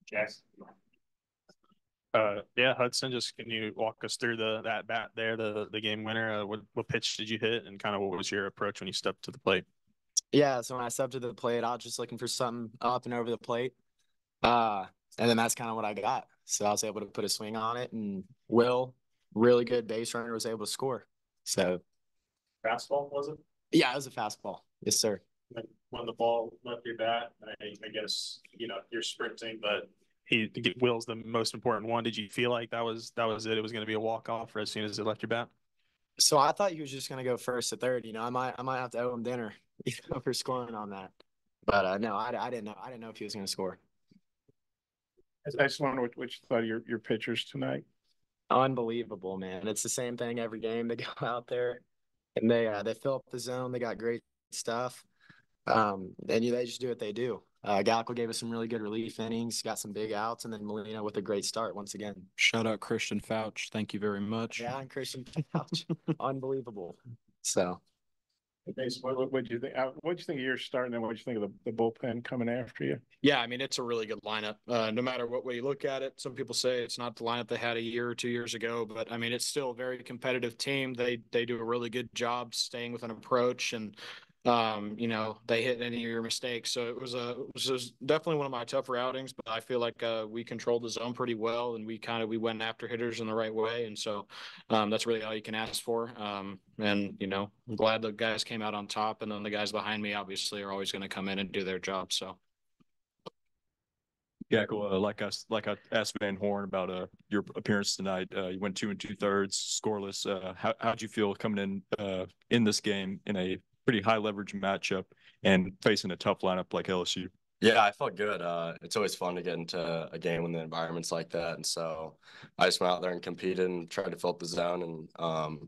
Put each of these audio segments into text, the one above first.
Jackson. Yeah, Hudson, just can you walk us through that bat there, the game winner? What pitch did you hit, and kind of what was your approach when you stepped to the plate? Yeah, so when I stepped to the plate, I was just looking for something up and over the plate. Uh, and then that's kind of what I got. So I was able to put a swing on it, and Will, really good base runner, was able to score. So Fastball, was it? yeah, it was a fastball. Yes, sir. When the ball left your bat, I guess, you're sprinting, but Will's the most important one. Did you feel like that was it? It was going to be a walk off as soon as it left your bat? So I thought he was just gonna go first to third. I might have to owe him dinner, for scoring on that. But no, I didn't know. I didn't know if he was gonna score. I just wonder what you thought of your pitchers tonight. Unbelievable, man. It's the same thing every game. They go out there and they fill up the zone. They got great stuff. And they just do what they do. Gaeckle gave us some really good relief innings, got some big outs, and then Molina with a great start once again. Shout out Christian Fouch. Thank you very much. Yeah, and Christian Fouch. Unbelievable. So Okay, so what do you think? What do you think of your start, and then what do you think of the bullpen coming after you? Yeah, I mean, it's a really good lineup. No matter what way you look at it, some people say it's not the lineup they had a year or 2 years ago, but I mean, it's still a very competitive team. They do a really good job staying with an approach, and they hit any of your mistakes. So it was definitely one of my tougher outings, but I feel like we controlled the zone pretty well, and we went after hitters in the right way, and so that's really all you can ask for. And I'm glad the guys came out on top, and then the guys behind me obviously are always going to come in and do their job. So. Yeah, cool. Like I asked Van Horn about your appearance tonight. You went 2 2/3 scoreless. How'd you feel coming in this game in a pretty high leverage matchup and facing a tough lineup like LSU? Yeah, I felt good. It's always fun to get into a game when the environment's like that, and so I just went out there and competed and tried to fill up the zone and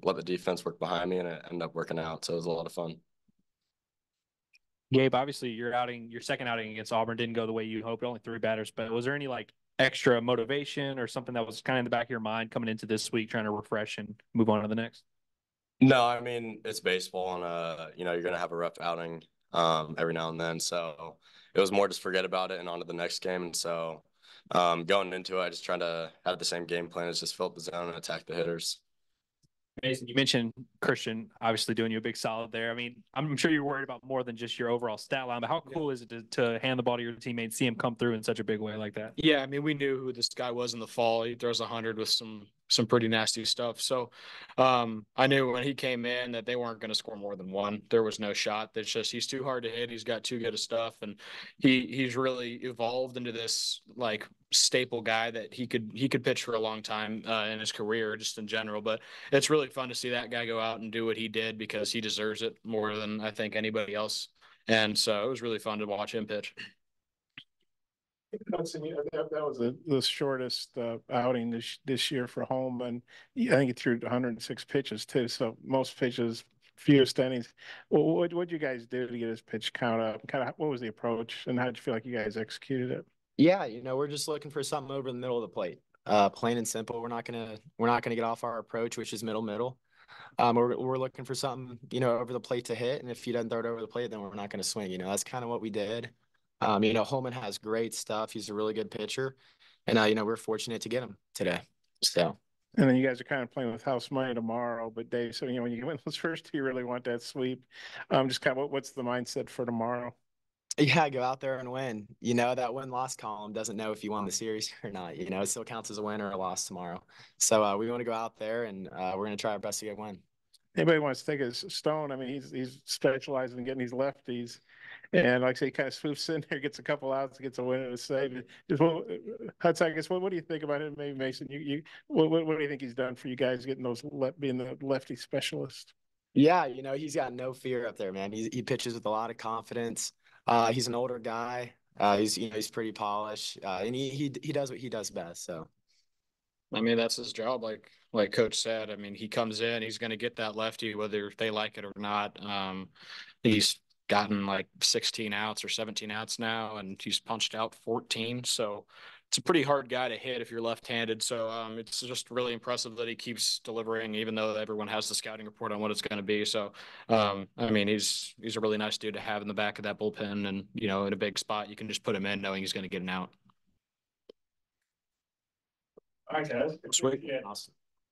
let the defense work behind me, and it ended up working out. So it was a lot of fun. Gabe, obviously your second outing against Auburn didn't go the way you hoped, only three batters, but was there any extra motivation or something that was kind of in the back of your mind coming into this week, trying to refresh and move on to the next? No, I mean, it's baseball, and you're gonna have a rough outing every now and then. So it was more just forget about it and on to the next game. And so going into it, I just trying to have the same game plan as just fill up the zone and attack the hitters. Mason, you mentioned Christian obviously doing you a big solid there. I mean, I'm sure you're worried about more than just your overall stat line, but how cool is it to hand the ball to your teammate, see him come through in such a big way like that? Yeah, I mean, we knew who this guy was in the fall. He throws 100 with some pretty nasty stuff. So I knew when he came in that they weren't going to score more than one. There was no shot. It's just he's too hard to hit. He's got too good of stuff, and he's really evolved into this staple guy that he could pitch for a long time in his career, just in general. But it's really fun to see that guy go out and do what he did because he deserves it more than I think anybody else. And so it was really fun to watch him pitch. Hudson, that was the shortest outing this year for home, and I think he threw 106 pitches too. So most pitches, fewest innings. What did you guys do to get his pitch count up? Kind of what was the approach, and how did you feel like you guys executed it? yeah, we're just looking for something over the middle of the plate. Plain and simple. We're not gonna get off our approach, which is middle. We're looking for something, over the plate to hit, and if he doesn't throw it over the plate, then we're not gonna swing. That's kind of what we did. Holman has great stuff. He's a really good pitcher, and we're fortunate to get him today. So. And then you guys are kind of playing with house money tomorrow. But Dave, so when you win those first two, you really want that sweep. Just kind of what's the mindset for tomorrow? Yeah, go out there and win. That win-loss column doesn't know if you won the series or not. It still counts as a win or a loss tomorrow. So we want to go out there and we're going to try our best to get a win. Anybody wants to take a stone? I mean, he's specializing in getting these lefties. And like I say, he kind of swoops in there, gets a couple outs, gets a win and a save. Hudson, I guess, what do you think about him? Maybe Mason, what do you think he's done for you guys getting those being the lefty specialist? Yeah, he's got no fear up there, man. He pitches with a lot of confidence. He's an older guy. He's pretty polished, and he does what he does best. So, I mean, that's his job. Like Coach said, I mean, he comes in, he's going to get that lefty whether they like it or not. He's gotten 16 outs or 17 outs now, and he's punched out 14. So it's a pretty hard guy to hit if you're left-handed. So it's just really impressive that he keeps delivering, even though everyone has the scouting report on what it's going to be. So I mean, he's a really nice dude to have in the back of that bullpen, and you know, in a big spot, you can just put him in knowing he's going to get an out. All right, guys. Sweet. Yeah. Awesome.